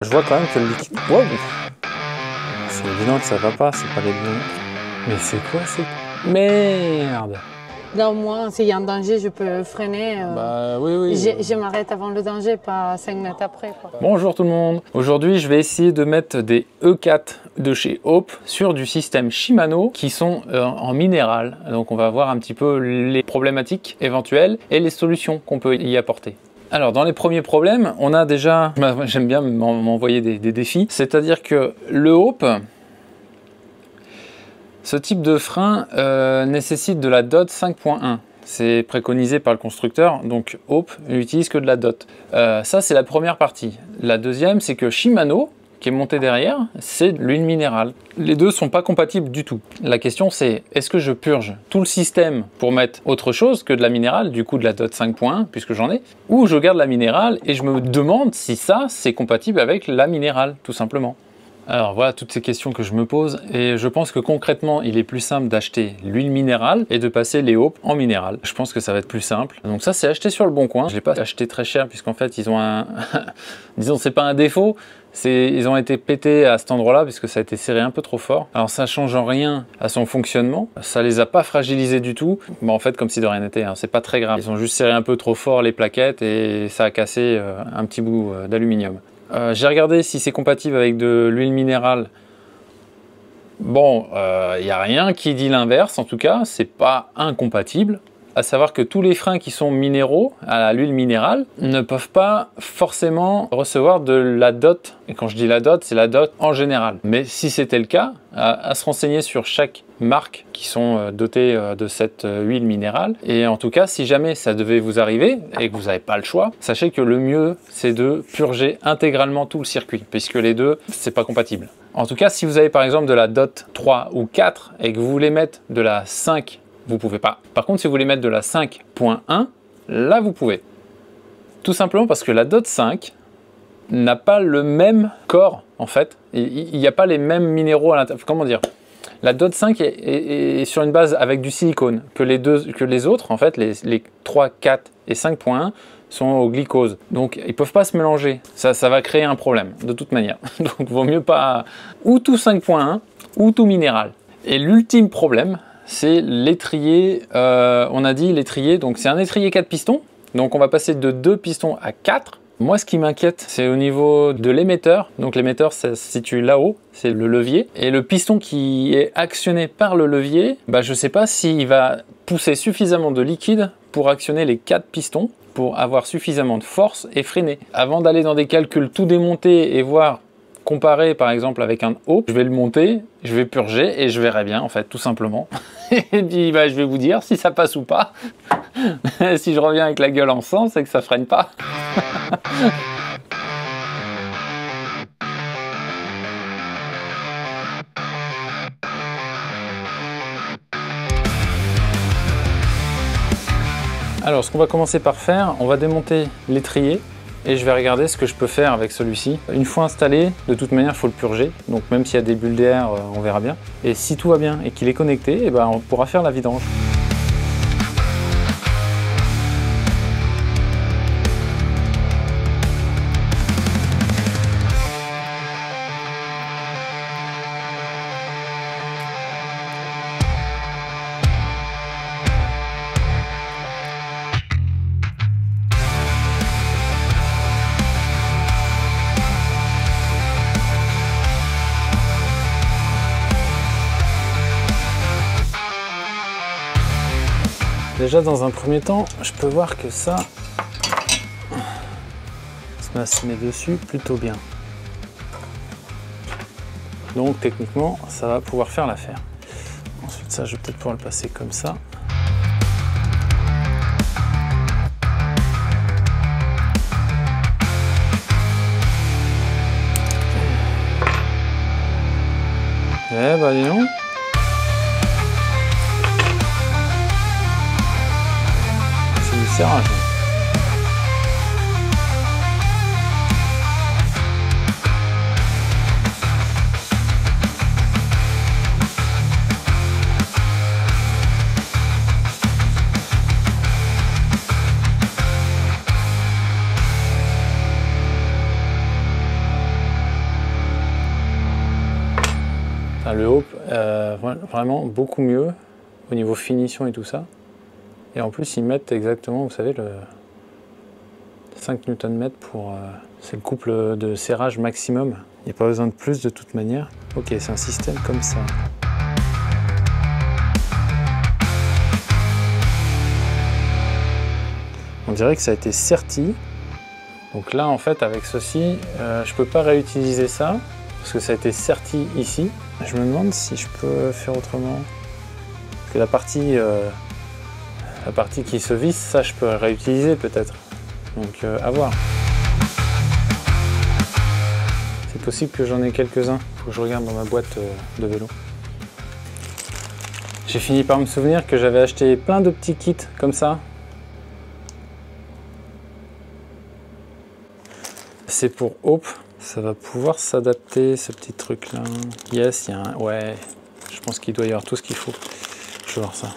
Je vois quand même que le liquide... Wow. C'est évident que ça va pas, c'est pas les bons. Mais c'est quoi c'est... Merde. Non, moi, s'il y a un danger, je peux freiner. Bah oui. Je m'arrête avant le danger, pas 5 mètres après, quoi. Bonjour tout le monde. Aujourd'hui, je vais essayer de mettre des E4 de chez Hope sur du système Shimano qui sont en minéral. Donc on va voir un petit peu les problématiques éventuelles et les solutions qu'on peut y apporter. Alors dans les premiers problèmes, on a déjà, j'aime bien m'envoyer des défis, c'est-à-dire que le Hope, ce type de frein nécessite de la DOT 5.1. C'est préconisé par le constructeur, donc Hope n'utilise que de la DOT. Ça c'est la première partie. La deuxième, c'est que Shimano, qui est monté derrière, c'est de l'huile minérale. Les deux sont pas compatibles du tout. La question c'est, est-ce que je purge tout le système pour mettre autre chose que de la minérale, du coup de la DOT 5.1, puisque j'en ai, ou je garde la minérale et je me demande si ça, c'est compatible avec la minérale, tout simplement. Alors voilà toutes ces questions que je me pose et je pense que concrètement il est plus simple d'acheter l'huile minérale et de passer les Hope en minéral. Je pense que ça va être plus simple. Donc ça c'est acheté sur le bon coin. Je l'ai pas acheté très cher puisqu'en fait ils ont un... disons c'est pas un défaut, ils ont été pétés à cet endroit là puisque ça a été serré un peu trop fort. Alors ça change en rien à son fonctionnement, ça les a pas fragilisés du tout. Bon en fait comme si de rien n'était, hein. C'est pas très grave. Ils ont juste serré un peu trop fort les plaquettes et ça a cassé un petit bout d'aluminium. J'ai regardé si c'est compatible avec de l'huile minérale. Bon, il n'y a rien qui dit l'inverse, en tout cas, c'est pas incompatible. À savoir que tous les freins qui sont minéraux à l'huile minérale ne peuvent pas forcément recevoir de la DOT. Et quand je dis la DOT, c'est la DOT en général. Mais si c'était le cas, à se renseigner sur chaque marque qui sont dotées de cette huile minérale. Et en tout cas, si jamais ça devait vous arriver et que vous n'avez pas le choix, sachez que le mieux, c'est de purger intégralement tout le circuit, puisque les deux, c'est pas compatible. En tout cas, si vous avez par exemple de la DOT 3 ou 4 et que vous voulez mettre de la 5, vous pouvez pas. Par contre, si vous voulez mettre de la 5.1, là vous pouvez. Tout simplement parce que la DOT 5 n'a pas le même corps en fait. Il n'y a pas les mêmes minéraux à l'intérieur. Comment dire? La DOT 5 est sur une base avec du silicone que les autres en fait, les 3, 4 et 5.1 sont au glycose. Donc ils peuvent pas se mélanger. Ça va créer un problème de toute manière. Donc vaut mieux pas ou tout 5.1 ou tout minéral. Et l'ultime problème, c'est l'étrier, on a dit l'étrier, donc c'est un étrier 4 pistons, donc on va passer de 2 pistons à 4. Moi ce qui m'inquiète c'est au niveau de l'émetteur, donc l'émetteur ça se situe là-haut, c'est le levier, et le piston qui est actionné par le levier, bah, je ne sais pas s'il va pousser suffisamment de liquide pour actionner les 4 pistons, pour avoir suffisamment de force et freiner. Avant d'aller dans des calculs tout démonter et voir comparer par exemple avec un Hope, je vais le monter, je vais purger et je verrai bien en fait tout simplement. Et puis bah, je vais vous dire si ça passe ou pas. Si je reviens avec la gueule en sang, c'est que ça freine pas. Alors ce qu'on va commencer par faire, on va démonter l'étrier. Et je vais regarder ce que je peux faire avec celui-ci. Une fois installé, de toute manière, il faut le purger. Donc même s'il y a des bulles d'air, on verra bien. Et si tout va bien et qu'il est connecté, eh ben, on pourra faire la vidange. Déjà dans un premier temps, je peux voir que ça se met dessus plutôt bien. Donc techniquement, ça va pouvoir faire l'affaire. Ensuite ça, je vais peut-être pouvoir le passer comme ça. Eh bah dis donc. Serrage. Enfin, le Hope, vraiment beaucoup mieux au niveau finition et tout ça. Et en plus, ils mettent exactement, vous savez, le 5 Nm pour... c'est le couple de serrage maximum. Il n'y a pas besoin de plus de toute manière. Ok, c'est un système comme ça. On dirait que ça a été serti. Donc là, en fait, avec ceci, je peux pas réutiliser ça parce que ça a été serti ici. Je me demande si je peux faire autrement. Parce que la partie qui se visse, ça, je peux réutiliser peut-être. Donc, à voir. C'est possible que j'en ai quelques-uns. Il faut que je regarde dans ma boîte de vélo. J'ai fini par me souvenir que j'avais acheté plein de petits kits comme ça. C'est pour Hope. Ça va pouvoir s'adapter, ce petit truc-là. Yes, il y a un... Ouais, je pense qu'il doit y avoir tout ce qu'il faut. Je vais voir ça.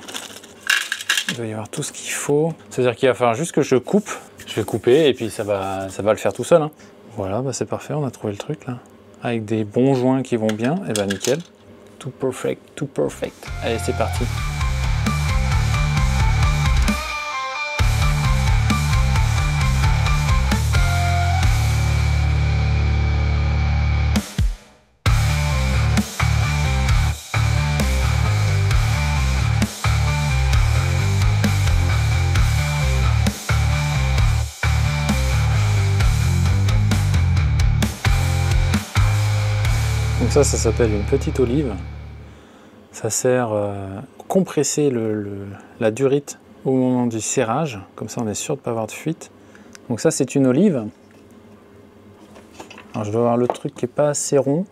Il doit y avoir tout ce qu'il faut. C'est-à-dire qu'il va falloir juste que je coupe. Je vais couper et puis ça va le faire tout seul. Hein. Voilà, bah c'est parfait, on a trouvé le truc là. Avec des bons joints qui vont bien, et bah nickel. Tout perfect, tout perfect. Allez, c'est parti. Donc ça s'appelle une petite olive. Ça sert à compresser la durite au moment du serrage. Comme ça, on est sûr de ne pas avoir de fuite. Donc ça, c'est une olive. Alors, je dois avoir le truc qui n'est pas assez rond.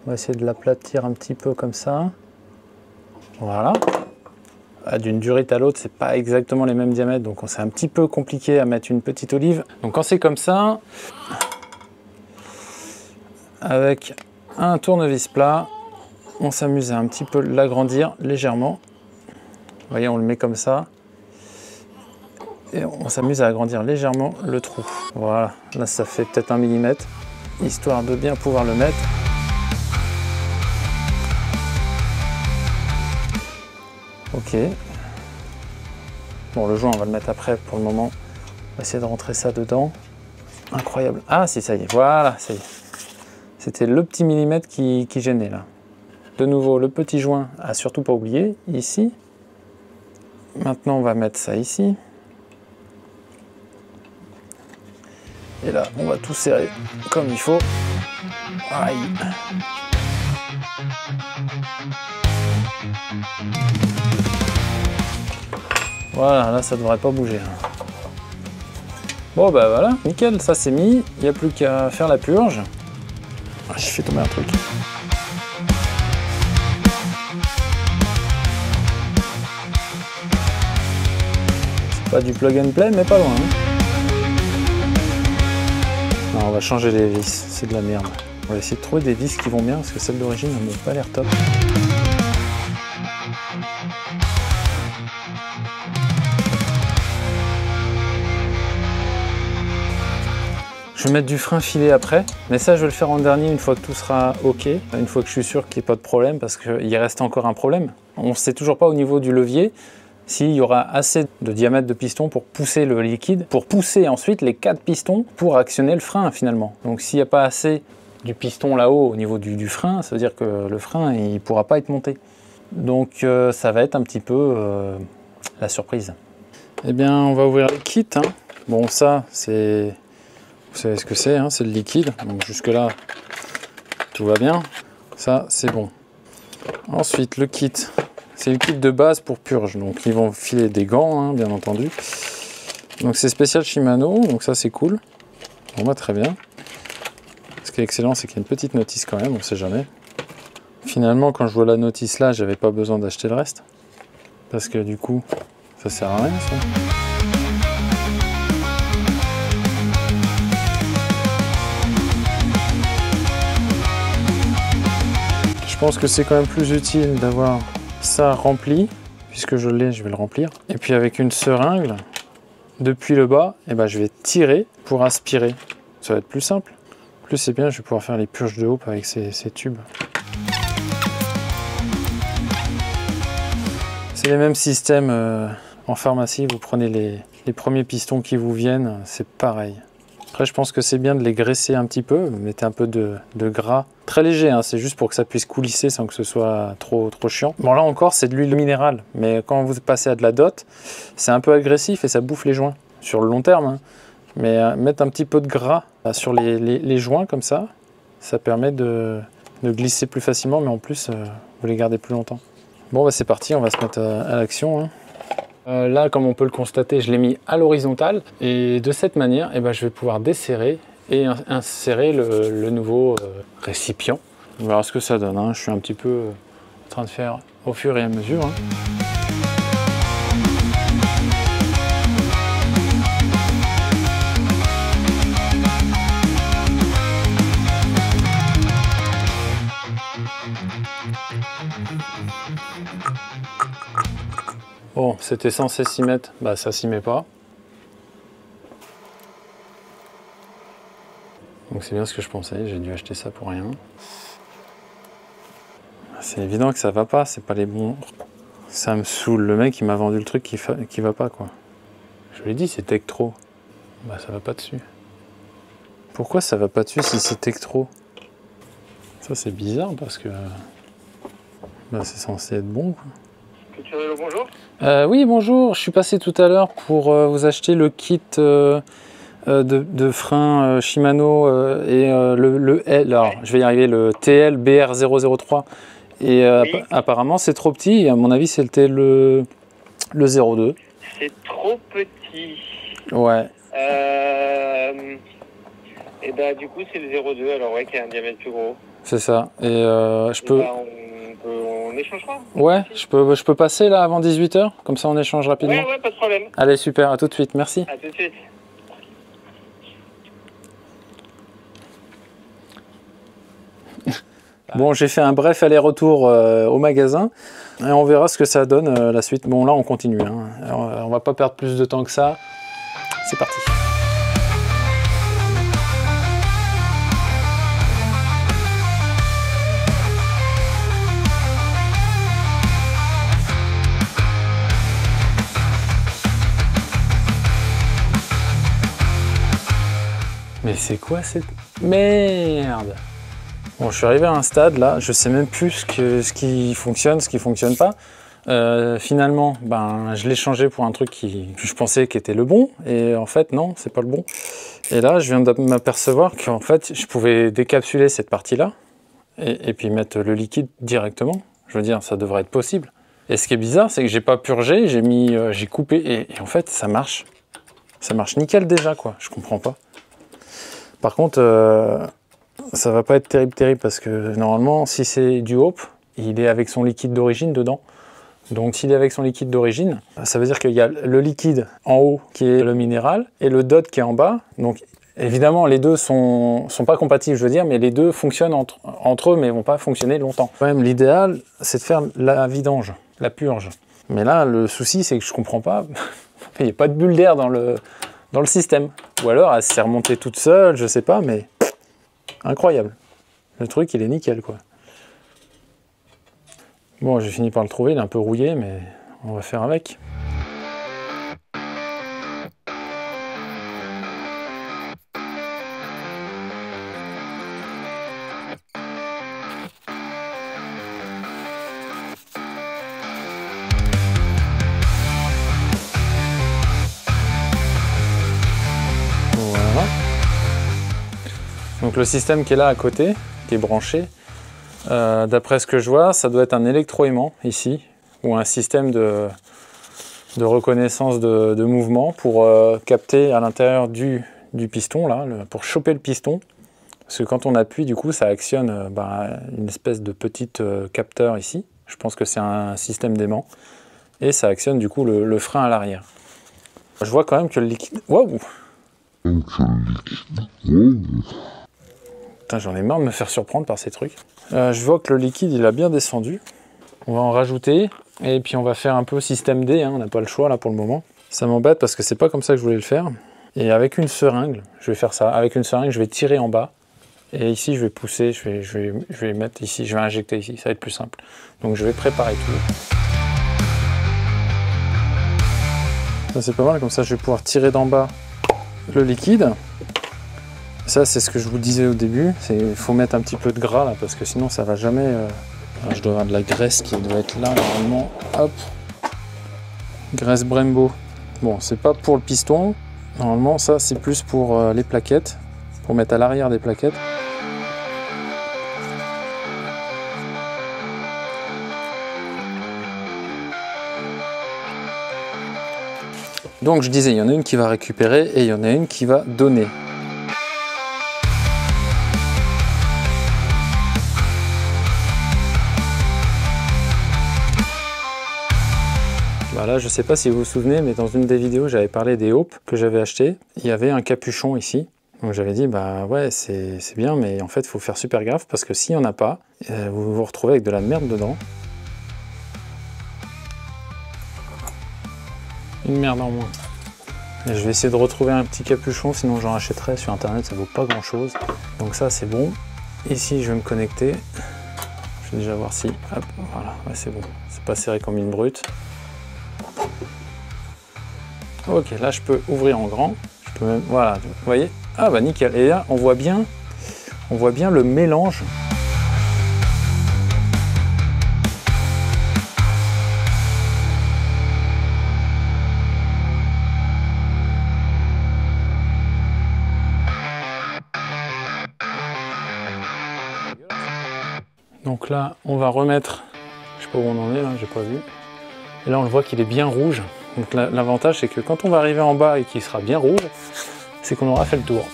On va essayer de l'aplatir un petit peu comme ça. Voilà. D'une durite à l'autre, c'est pas exactement les mêmes diamètres, donc c'est un petit peu compliqué à mettre une petite olive. Donc quand c'est comme ça, avec un tournevis plat, on s'amuse à un petit peu l'agrandir légèrement. Vous voyez, on le met comme ça. Et on s'amuse à agrandir légèrement le trou. Voilà, là ça fait peut-être 1 mm, histoire de bien pouvoir le mettre. Ok. Bon, le joint, on va le mettre après pour le moment. On va essayer de rentrer ça dedans. Incroyable. Ah si, ça y est, voilà, ça y est. C'était le petit millimètre qui gênait là. De nouveau, le petit joint, à surtout pas oublier, ici. Maintenant, on va mettre ça ici. Et là, on va tout serrer comme il faut. Aïe. Voilà, là, ça devrait pas bouger. Bon, bah voilà, nickel, ça c'est mis. Il n'y a plus qu'à faire la purge. Ah, j'ai fait tomber un truc. C'est pas du plug and play, mais pas loin. Non, on va changer les vis, c'est de la merde. On va essayer de trouver des vis qui vont bien, parce que celles d'origine n'ont pas l'air top. Je vais mettre du frein filé après, mais ça je vais le faire en dernier une fois que tout sera ok, une fois que je suis sûr qu'il n'y ait pas de problème, parce qu'il reste encore un problème. On ne sait toujours pas au niveau du levier s'il y aura assez de diamètre de piston pour pousser le liquide, pour pousser ensuite les 4 pistons pour actionner le frein finalement. Donc s'il n'y a pas assez du piston là-haut au niveau du frein, ça veut dire que le frein il ne pourra pas être monté. Donc ça va être un petit peu la surprise. Eh bien on va ouvrir le kit. Hein. Bon ça c'est... Vous savez ce que c'est, hein, c'est le liquide. Donc jusque là, tout va bien. Ça, c'est bon. Ensuite, le kit. C'est le kit de base pour purge. Donc ils vont filer des gants, hein, bien entendu. Donc c'est spécial Shimano, donc ça c'est cool. Bon bah très bien. Ce qui est excellent, c'est qu'il y a une petite notice quand même, on sait jamais. Finalement, quand je vois la notice là, j'avais pas besoin d'acheter le reste. Parce que du coup, ça sert à rien ça. Je pense que c'est quand même plus utile d'avoir ça rempli, puisque je l'ai, je vais le remplir. Et puis avec une seringue, depuis le bas, eh ben, je vais tirer pour aspirer. Ça va être plus simple. En plus c'est bien, je vais pouvoir faire les purges de Hope avec ces tubes. les mêmes systèmes en pharmacie, vous prenez les premiers pistons qui vous viennent, c'est pareil. Après, je pense que c'est bien de les graisser un petit peu, vous mettez un peu de gras, très léger, hein, c'est juste pour que ça puisse coulisser sans que ce soit trop chiant. Bon, là encore, c'est de l'huile minérale, mais quand vous passez à de la dot, c'est un peu agressif et ça bouffe les joints, sur le long terme. Hein. Mais mettre un petit peu de gras sur les joints comme ça permet de glisser plus facilement, mais en plus, vous les gardez plus longtemps. Bon, bah, c'est parti, on va se mettre à l'action. Hein. Là, comme on peut le constater, je l'ai mis à l'horizontale et de cette manière, eh ben, je vais pouvoir desserrer et insérer le nouveau récipient. On verra ce que ça donne. Hein. Je suis un petit peu en train de faire au fur et à mesure. Hein. Bon, c'était censé s'y mettre, bah ça s'y met pas. Donc c'est bien ce que je pensais, j'ai dû acheter ça pour rien. C'est évident que ça va pas, c'est pas les bons. Ça me saoule, le mec il m'a vendu le truc qui va pas quoi. Je lui ai dit c'est Tektro. Bah ça va pas dessus. Pourquoi ça va pas dessus si c'est Tektro? Ça c'est bizarre parce que bah, c'est censé être bon quoi. Bonjour. Oui, bonjour. Je suis passé tout à l'heure pour vous acheter le kit de frein Shimano et le L. Alors, je vais y arriver, le TL BR003. Et Oui. apparemment, c'est trop petit. Et à mon avis, c'était le 02. C'est trop petit. Ouais. Et bah du coup c'est le 02, alors ouais, qui a un diamètre plus gros. C'est ça. Et je peux... Bah, on échangera. Ouais, je peux passer là avant 18 h, comme ça on échange rapidement. Ouais, pas de problème. Allez, super, à tout de suite, merci. À tout de suite. Bon, j'ai fait un bref aller-retour au magasin et on verra ce que ça donne la suite. Bon, là on continue, hein. Alors, on va pas perdre plus de temps que ça. C'est parti. Mais c'est quoi cette merde? Bon, je suis arrivé à un stade là, je sais même plus ce qui fonctionne, ce qui fonctionne pas. Finalement, ben, je l'ai changé pour un truc que je pensais qu'était le bon, et en fait non, c'est pas le bon. Et là, je viens de m'apercevoir qu'en fait, je pouvais décapsuler cette partie-là et puis mettre le liquide directement. Je veux dire, ça devrait être possible. Et ce qui est bizarre, c'est que j'ai pas purgé, j'ai coupé et en fait, ça marche. Ça marche nickel déjà, quoi. Je comprends pas. Par contre, ça va pas être terrible parce que normalement, si c'est du Hope, il est avec son liquide d'origine dedans. Donc s'il est avec son liquide d'origine, ça veut dire qu'il y a le liquide en haut qui est le minéral et le DOT qui est en bas. Donc évidemment, les deux sont pas compatibles, je veux dire, mais les deux fonctionnent entre eux, mais vont pas fonctionner longtemps. Quand même, l'idéal, c'est de faire la vidange, la purge. Mais là, le souci, c'est que je comprends pas. Il n'y a pas de bulle d'air dans le système. Ou alors, elle s'est remontée toute seule, je sais pas, mais incroyable. Le truc, il est nickel, quoi. Bon, j'ai fini par le trouver, il est un peu rouillé, mais on va faire avec. Voilà. Donc le système qui est là à côté, qui est branché, d'après ce que je vois, ça doit être un électroaimant ici, ou un système de reconnaissance de mouvement pour capter à l'intérieur du piston, là, pour choper le piston. Parce que quand on appuie, du coup, ça actionne une espèce de petit capteur ici. Je pense que c'est un système d'aimant. Et ça actionne du coup le frein à l'arrière. Je vois quand même que le liquide... Waouh! Putain, j'en ai marre de me faire surprendre par ces trucs. Je vois que le liquide, il a bien descendu. On va en rajouter. Et puis on va faire un peu système D, hein, on n'a pas le choix là pour le moment. Ça m'embête parce que c'est pas comme ça que je voulais le faire. Et avec une seringue, je vais faire ça. Avec une seringue, je vais tirer en bas. Et ici, je vais pousser, je vais mettre ici, je vais injecter ici, ça va être plus simple. Donc je vais préparer tout. Ça c'est pas mal, comme ça je vais pouvoir tirer d'en bas le liquide. Ça c'est ce que je vous disais au début, il faut mettre un petit peu de gras là parce que sinon ça va jamais... Alors, je dois avoir de la graisse qui doit être là normalement. Hop, graisse Brembo. Bon, c'est pas pour le piston. Normalement, ça, c'est plus pour les plaquettes, pour mettre à l'arrière des plaquettes. Donc, je disais, il y en a une qui va récupérer et il y en a une qui va donner. Là, je ne sais pas si vous vous souvenez, mais dans une des vidéos, j'avais parlé des Hope que j'avais acheté. Il y avait un capuchon ici. Donc j'avais dit, bah ouais, c'est bien, mais en fait, il faut faire super gaffe parce que s'il n'y en a pas, vous vous retrouvez avec de la merde dedans. Une merde en moins. Et je vais essayer de retrouver un petit capuchon, sinon j'en achèterai sur internet, ça vaut pas grand chose. Donc ça, c'est bon. Ici, je vais me connecter. Je vais déjà voir si... Hop, voilà, ouais, c'est bon. C'est pas serré comme une brute. Ok, là je peux ouvrir en grand. Je peux même, voilà, vous voyez? Ah bah nickel. Et là on voit bien le mélange. Donc là on va remettre, je sais pas où on en est là, j'ai pas vu. Et là on le voit qu'il est bien rouge. Donc l'avantage c'est que quand on va arriver en bas et qu'il sera bien rouge, c'est qu'on aura fait le tour.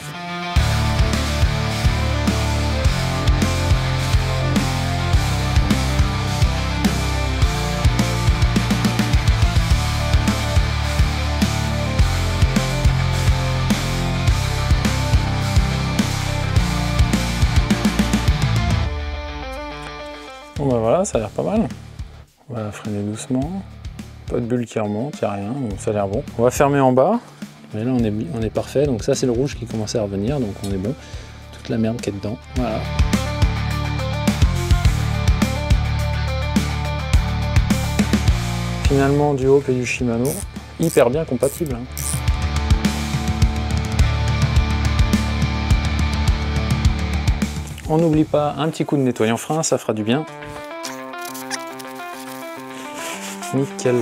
Bon bah voilà, ça a l'air pas mal. On va freiner doucement. Pas de bulle qui remonte, il n'y a rien, donc ça a l'air bon. On va fermer en bas, mais là on est parfait, donc ça c'est le rouge qui commençait à revenir, donc on est bon. Toute la merde qui est dedans, voilà. Finalement du Hope et du Shimano, hyper bien compatibles. On n'oublie pas un petit coup de nettoyant frein, ça fera du bien. Nickel.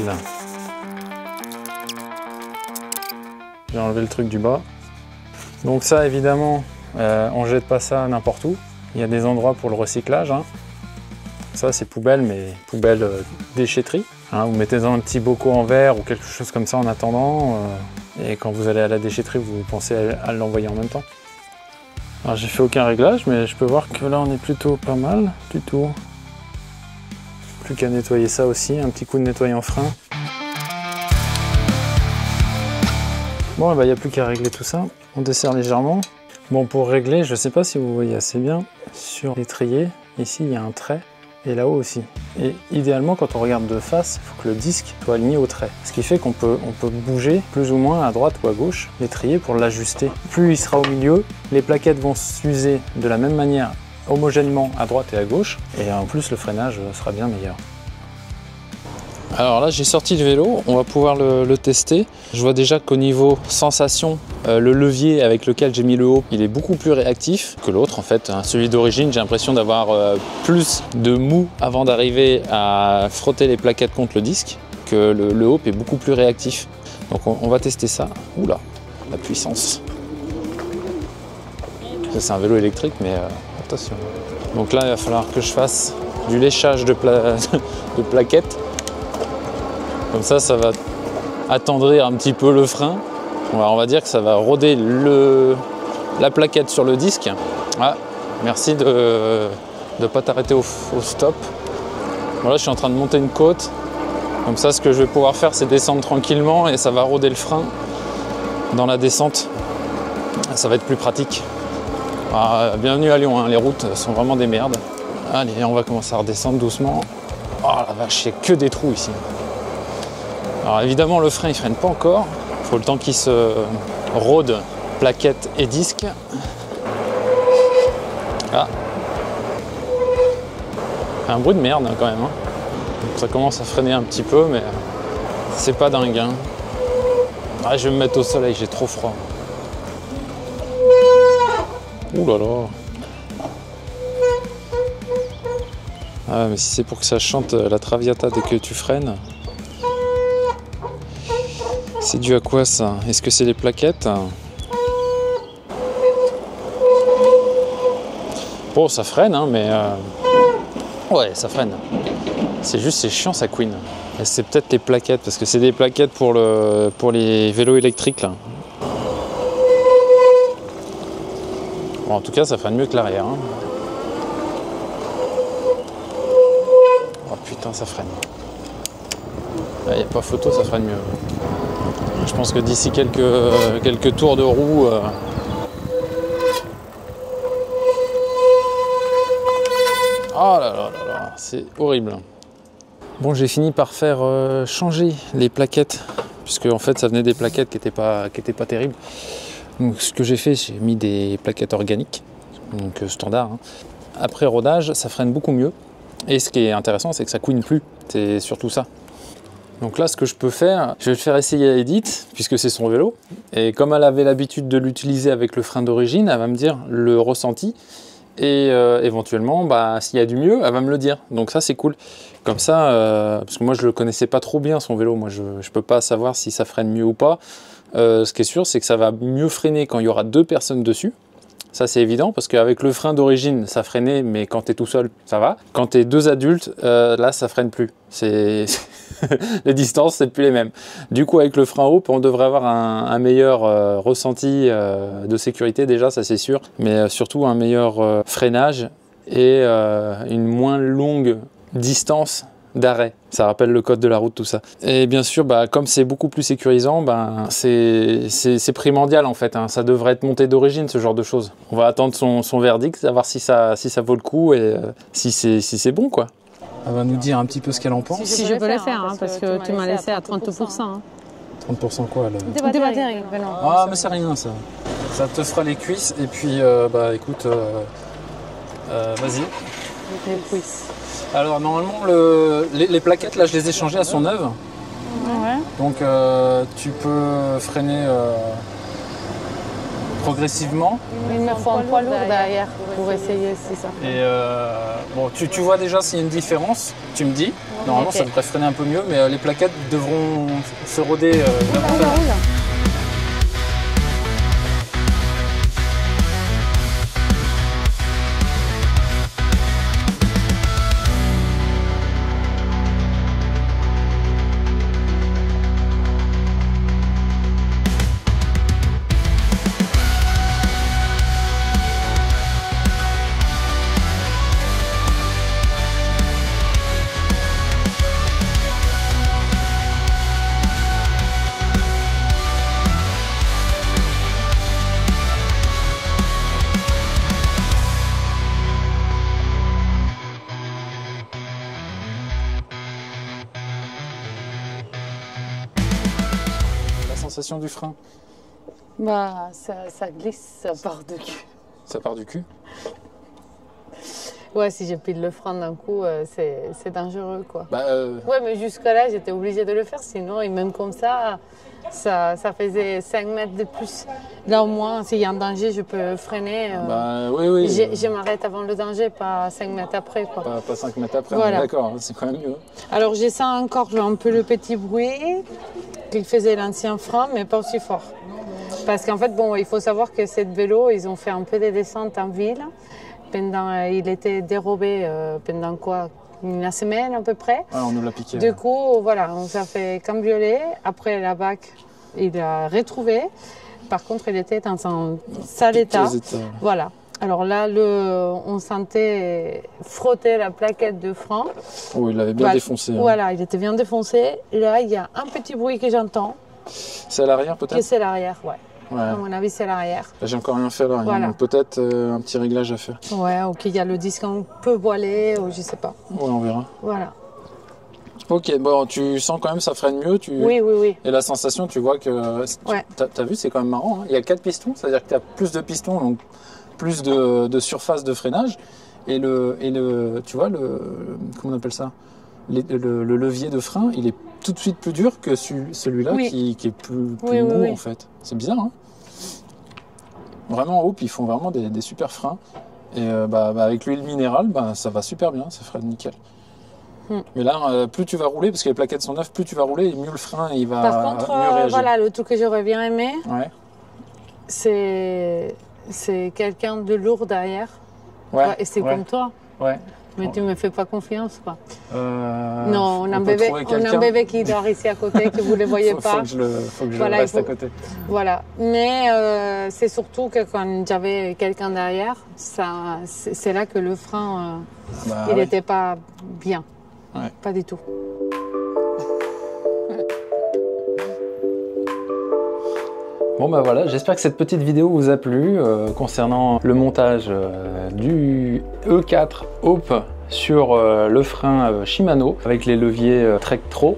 J'ai enlevé le truc du bas. Donc ça évidemment, on jette pas ça n'importe où. Il y a des endroits pour le recyclage. Hein. Ça c'est poubelle, mais poubelle déchetterie. Hein. Vous mettez dans un petit bocal en verre ou quelque chose comme ça en attendant. Et quand vous allez à la déchetterie, vous pensez à l'envoyer en même temps. Alors j'ai fait aucun réglage, mais je peux voir que là on est plutôt pas mal du tout. Plus qu'à nettoyer ça aussi, un petit coup de nettoyant frein. Bon, il n'y a plus qu'à régler tout ça. On desserre légèrement. Bon, pour régler, je ne sais pas si vous voyez assez bien, sur l'étrier, ici il y a un trait, et là-haut aussi. Et idéalement, quand on regarde de face, il faut que le disque soit aligné au trait. Ce qui fait qu'on peut bouger plus ou moins à droite ou à gauche l'étrier pour l'ajuster. Plus il sera au milieu, les plaquettes vont s'user de la même manière homogènement à droite et à gauche, et en plus le freinage sera bien meilleur. Alors là j'ai sorti le vélo, on va pouvoir le tester. Je vois déjà qu'au niveau sensation, le levier avec lequel j'ai mis le Hope, il est beaucoup plus réactif que l'autre en fait. Celui d'origine, j'ai l'impression d'avoir plus de mou avant d'arriver à frotter les plaquettes contre le disque, que le Hope est beaucoup plus réactif. Donc on va tester ça. Oula, la puissance. C'est un vélo électrique, mais attention. Donc là, il va falloir que je fasse du léchage de plaquettes. Comme ça, ça va attendrir un petit peu le frein. On va dire que ça va roder la plaquette sur le disque. Ah, merci de ne pas t'arrêter au stop. Voilà, je suis en train de monter une côte. Comme ça, ce que je vais pouvoir faire, c'est descendre tranquillement et ça va roder le frein dans la descente. Ça va être plus pratique. Ah, bienvenue à Lyon, hein. Les routes sont vraiment des merdes. Allez, on va commencer à redescendre doucement. Oh la vache, il n'y a que des trous ici. Alors évidemment, le frein il freine pas encore. Il faut le temps qu'il se rôde plaquettes et disques. Ah. Un bruit de merde hein, quand même. Hein. Donc, ça commence à freiner un petit peu, mais c'est pas dingue. Hein. Ah, je vais me mettre au soleil, j'ai trop froid. Ouh là là. Ah, mais si c'est pour que ça chante la Traviata dès que tu freines. C'est dû à quoi ça? Est-ce que c'est les plaquettes? Bon, ça freine, hein, mais... Ouais, ça freine. C'est juste, c'est chiant, ça couine. Et c'est peut-être les plaquettes, parce que c'est des plaquettes pour les vélos électriques, là. Bon, en tout cas, ça freine mieux que l'arrière. Hein. Oh putain, ça freine. Il n'y a pas photo, ça freine mieux. Je pense que d'ici quelques tours de roue... Oh là là là là, c'est horrible. Bon, j'ai fini par faire changer les plaquettes, puisque en fait ça venait des plaquettes qui étaient pas terribles. Donc ce que j'ai fait, j'ai mis des plaquettes organiques, donc standard. Hein. Après rodage, ça freine beaucoup mieux. Et ce qui est intéressant, c'est que ça couine plus. C'est surtout ça. Donc là, ce que je peux faire, je vais le faire essayer à Edith, puisque c'est son vélo. Et comme elle avait l'habitude de l'utiliser avec le frein d'origine, elle va me dire le ressenti. Et éventuellement, bah, s'il y a du mieux, elle va me le dire. Donc ça, c'est cool. Comme ça, parce que moi, je le connaissais pas trop bien, son vélo. Moi, je peux pas savoir si ça freine mieux ou pas. Ce qui est sûr, c'est que ça va mieux freiner quand il y aura 2 personnes dessus. Ça, c'est évident, parce qu'avec le frein d'origine, ça freinait, mais quand tu es tout seul, ça va. Quand tu es 2 adultes, là, ça freine plus. Les distances, c'est plus les mêmes. Du coup, avec le frein Hope, on devrait avoir un meilleur ressenti de sécurité, déjà, ça c'est sûr. Mais surtout, un meilleur freinage et une moins longue distance d'arrêt. Ça rappelle le code de la route, tout ça. Et bien sûr, bah, comme c'est beaucoup plus sécurisant, bah, c'est primordial en fait. Hein. Ça devrait être monté d'origine, ce genre de choses. On va attendre son verdict, savoir si ça vaut le coup et si c'est bon, quoi. Elle va nous dire un petit peu ce qu'elle en pense. Si je peux le faire, hein, parce que tu m'as laissé à 30%. Hein. 30% quoi Des batteries. Ah, mais c'est rien ça. Ça te fera les cuisses et puis, bah écoute, vas-y. Les cuisses. Alors normalement les plaquettes là je les ai changées, elles sont neuves. Ouais. Donc tu peux freiner progressivement. Il me faut un poids lourd derrière pour essayer si ça fait. Et bon tu vois déjà s'il y a une différence, tu me dis. Normalement ça devrait freiner un peu mieux, mais les plaquettes devront se roder davantage. Sensation du frein. Bah, ça glisse, ça part du cul. Ça part du cul? Ouais, si je pile le frein d'un coup, c'est dangereux, quoi. Bah, Ouais, mais jusque-là, j'étais obligée de le faire, sinon, et même comme ça faisait 5 mètres de plus. Là, au moins, s'il y a un danger, je peux freiner. Bah, oui. Je m'arrête avant le danger, pas 5 mètres après, quoi. Pas 5 mètres après, voilà. D'accord, c'est quand même mieux. Alors, je sens encore un peu le petit bruit qu'il faisait l'ancien frein, mais pas aussi fort. Parce qu'en fait, bon, il faut savoir que cette vélo, ils ont fait un peu des descentes en ville. Il était dérobé pendant quoi? Une semaine à peu près. Ouais, on nous l'a piqué. Du coup, voilà, on s'est fait cambrioler. Après, la BAC, il l'a retrouvé. Par contre, il était dans un sale état. Voilà. Alors là, on sentait frotter la plaquette de frein. Oh, il l'avait bien défoncé. Hein. Voilà, il était bien défoncé. Là, il y a un petit bruit que j'entends. C'est à l'arrière peut-être? C'est l'arrière, ouais. À mon avis, c'est l'arrière. J'ai encore rien fait là. Voilà. Peut-être un petit réglage à faire. Ouais, ok, il y a le disque un peu voilé, ou je sais pas. Ouais, on verra. Voilà. Ok, bon, tu sens quand même ça freine mieux. Oui. Et la sensation, tu vois que... Ouais. T'as vu, c'est quand même marrant. Hein. Il y a 4 pistons, c'est-à-dire que tu as plus de pistons, donc plus de surface de freinage. Et tu vois, comment on appelle ça? le levier de frein, il est tout de suite plus dur que celui-là qui est plus mou en fait. C'est bizarre, hein. Vraiment, Hope, ils font vraiment des super freins. Et avec l'huile minérale, ça va super bien, ça ferait nickel. Mais là, plus tu vas rouler, parce que les plaquettes sont neuves, plus tu vas rouler, et mieux le frein il va Par contre, mieux réagir. voilà, le truc que j'aurais bien aimé, Ouais. c'est quelqu'un de lourd derrière. Ouais. Et c'est comme toi. Ouais. Mais tu me fais pas confiance, quoi. Non, on a un bébé qui dort ici à côté, que vous ne le voyez pas. Faut que je reste à côté. Voilà. Mais c'est surtout que quand j'avais quelqu'un derrière, c'est là que le frein, il n'était pas bien. Ouais. Pas du tout. Bon voilà, j'espère que cette petite vidéo vous a plu concernant le montage du E4 Hope sur le frein Shimano avec les leviers Trek-Tro.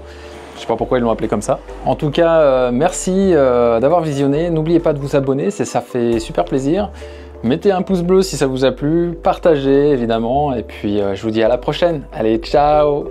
Je sais pas pourquoi ils l'ont appelé comme ça. En tout cas, merci d'avoir visionné. N'oubliez pas de vous abonner, ça fait super plaisir. Mettez un pouce bleu si ça vous a plu, partagez évidemment, et puis je vous dis à la prochaine. Allez, ciao!